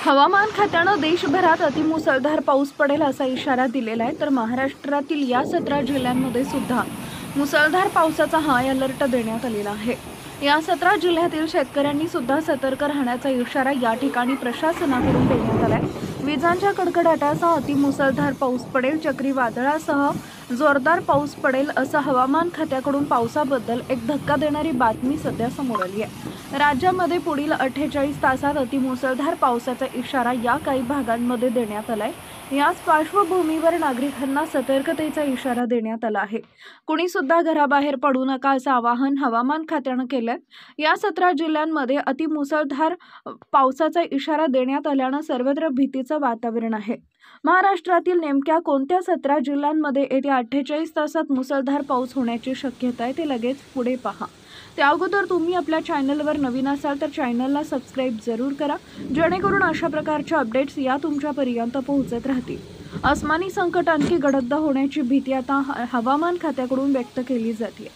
हवामान खात्यानं देशभरात अतिमुसळधार पाऊस पडेल असा इशारा दिलेला आहे, तर महाराष्ट्रातील या 17 जिल्ह्यांमध्ये सुद्धा मुसळधार पावसाचा हाय अलर्ट देण्यात आलेला आहे। या 17 जिल्ह्यातील शेतकऱ्यांनी सुद्धा सतर्क राहण्याचा इशारा या ठिकाणी प्रशासनाकडून देण्यात आलाय। विजांच्या कडकडाटासह अतिमुसळधार पाऊस पडेल, चक्रीवादळासह जोरदार पाऊस पडेल असं हवामान खात्याकडून पावसाबद्दल एक धक्का देणारी बातमी सध्या समोर आली आहे। राज्यामध्ये पुढील 48 तासात अतिमुसळधार पावसाचा इशारा या काही भागांमध्ये देण्यात आलाय। याच पार्श्वभूमीवर नागरिकांना सतर्कतेचा इशारा देण्यात आला आहे। कुणी सुद्धा घराबाहेर पडू नका असं आवाहन हवामान खात्यानं केलंय। या 17 जिल्ह्यांमध्ये अतिमुसळधार पावसाचा इशारा देण्यात आल्यानं सर्वत्र भीतीचं वातावरण आहे। महाराष्ट्रातील नेमक्या कोणत्या 17 जिल्ह्यांमध्ये येत्या 48 तासात मुसळधार पाऊस होण्याची शक्यता आहे ते लगेच पुढे पहा। त्या अगोदर तुम्ही आपल्या चॅनलवर नवीन असाल तर चॅनलला सबस्क्राइब जरूर करा, जेणेकरून अशा प्रकारच्या अपडेट्स या तुमच्यापर्यंत पोहोचत राहतील। आसमानी संकट आणखी गडद होण्याची भीती आता हवामान खात्याकडून व्यक्त केली जाते।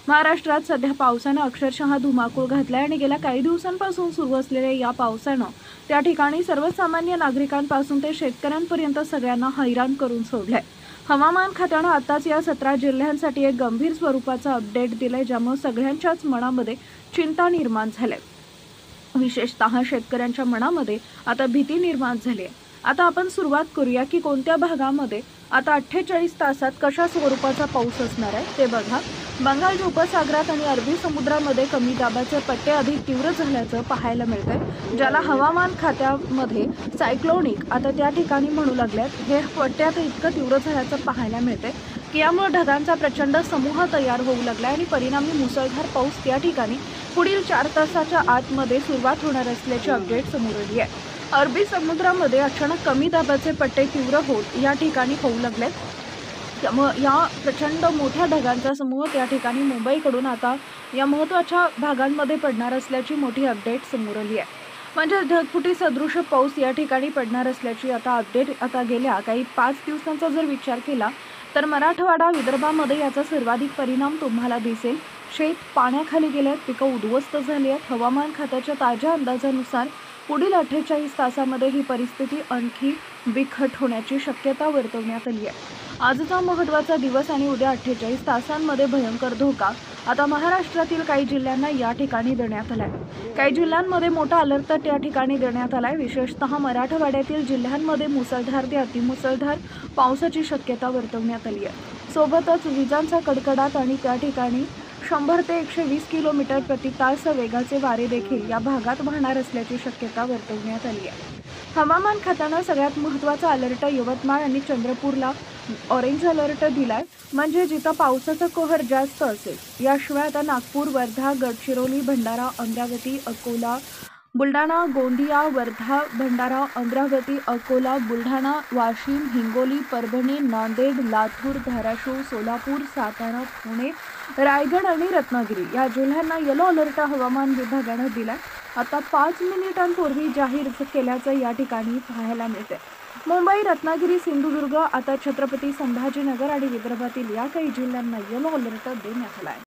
महाराष्ट्रात सध्या पावसानं अक्षरशः धुमाकूळ घातलाय आणि गेल्या काही दिवसांपासून सुरू असलेल्या या पावसानं त्या ठिकाणी सर्वसामान्य नागरिकांपासून ते शेतकऱ्यांपर्यंत सगळ्यांना हैराण करून सोडलंय। हवामान खात्यानं आताच या 17 जिल्ह्यांसाठी एक गंभीर स्वरूपाचा अपडेट दिलाय, ज्यामुळे सगळ्यांच्याच मनामध्ये चिंता निर्माण झाली। विशेषतः शेतकऱ्यांच्या मनामध्ये आता भीती निर्माण झाली आहे। आता आपण सुरुवात करूया की कोणत्या भागामध्ये आता 48 तासात कशा स्वरूपाचा पाऊस असणार आहे ते बघा। बंगालच्या उपसागरात आणि अरबी समुद्रामध्ये कमी दाबाचे पट्टे अधिक तीव्र झाल्याचं पाहायला मिळतंय, ज्याला हवामान खात्यामध्ये सायक्लोनिक आता त्या ठिकाणी म्हणू लागल्यात। हे पट्टे आता इतकं तीव्र झाल्याचं पाहायला मिळतंय की यामुळे ढगांचा प्रचंड समूह तयार होऊ लागलाय आणि परिणामी मुसळधार पाऊस त्या ठिकाणी पुढील 4 तासाच्या आतमध्ये सुरुवात होणार असल्याची अपडेट समोर आली आहे। अरबी समुद्रामध्ये अचानक कमी दाबाचे पट्टे तीव्र होत या ठिकाणी होऊ लागलेत, त्यामुळे या प्रचंड मोठ्या ढगांचा समूह त्या ठिकाणी मुंबईकडून आता या महत्त्वाच्या भागांमध्ये पडणार असल्याची मोठी अपडेट समोर आली आहे। म्हणजे ढगफुटी सदृश पाऊस या ठिकाणी पडणार असल्याची आता अपडेट आता गेल्या काही 5 दिवसांचा जर विचार केला तर मराठवाडा विदर्भामध्ये याचा सर्वाधिक परिणाम तुम्हाला दिसेल। शेत पाण्याखाली गेल्यात, पिकं उद्ध्वस्त झाली आहेत। हवामान खात्याच्या ताज्या अंदाजानुसार पुढील 48 तासामध्ये ही परिस्थिती आणखी बिकट होण्याची शक्यता वर्तवण्यात आली आहे। आजचा महत्त्वाचा दिवस आणि उद्या 48 तासांमध्ये भयंकर धोका आता महाराष्ट्रातील काही जिल्ह्यांना या ठिकाणी देण्यात आलाय। काही जिल्ह्यांमध्ये मोठा अलर्ट त्या ठिकाणी देण्यात आलाय। विशेषतः मराठवाड्यातील जिल्ह्यांमध्ये मुसळधार ते अतिमुसळधार पावसाची शक्यता वर्तवण्यात आली आहे। सोबतच विजांचा कडकडाट आणि त्या ठिकाणी 100 ते 120 किलोमीटर प्रति तास वेगाचे वारे देखील या भागात वाहणार असल्याची शक्यता वर्तवण्यात आली आहे। हवामान खात्यानं सगळ्यात महत्त्वाचा अलर्ट यवतमाळ आणि चंद्रपूरला ऑरेंज अलर्ट दिलाय, म्हणजे जिथं पावसाचा कहर जास्त असेल। याशिवाय आता नागपूर, वर्धा, गडचिरोली, भंडारा, अमरावती, अकोला, बुलढाणा, गोंदिया, वर्धा, भंडारा, अमरावती, अकोला, बुलढाणा, वाशिम, हिंगोली, परभणी, नांदेड, लातूर, धाराशिव, सोलापूर, सातारा, पुणे, रायगड आणि रत्नागिरी या जिल्ह्यांना येलो अलर्ट हवामान विभागानं दिलाय। आता 5 मिनिटांपूर्वी जाहीर केल्याचं या ठिकाणी पाहायला मिळतंय। मुंबई, रत्नागिरी, सिंधुदुर्ग, आता छत्रपती संभाजीनगर आणि विदर्भातील या काही जिल्ह्यांना येलो अलर्ट देण्यात आलाय।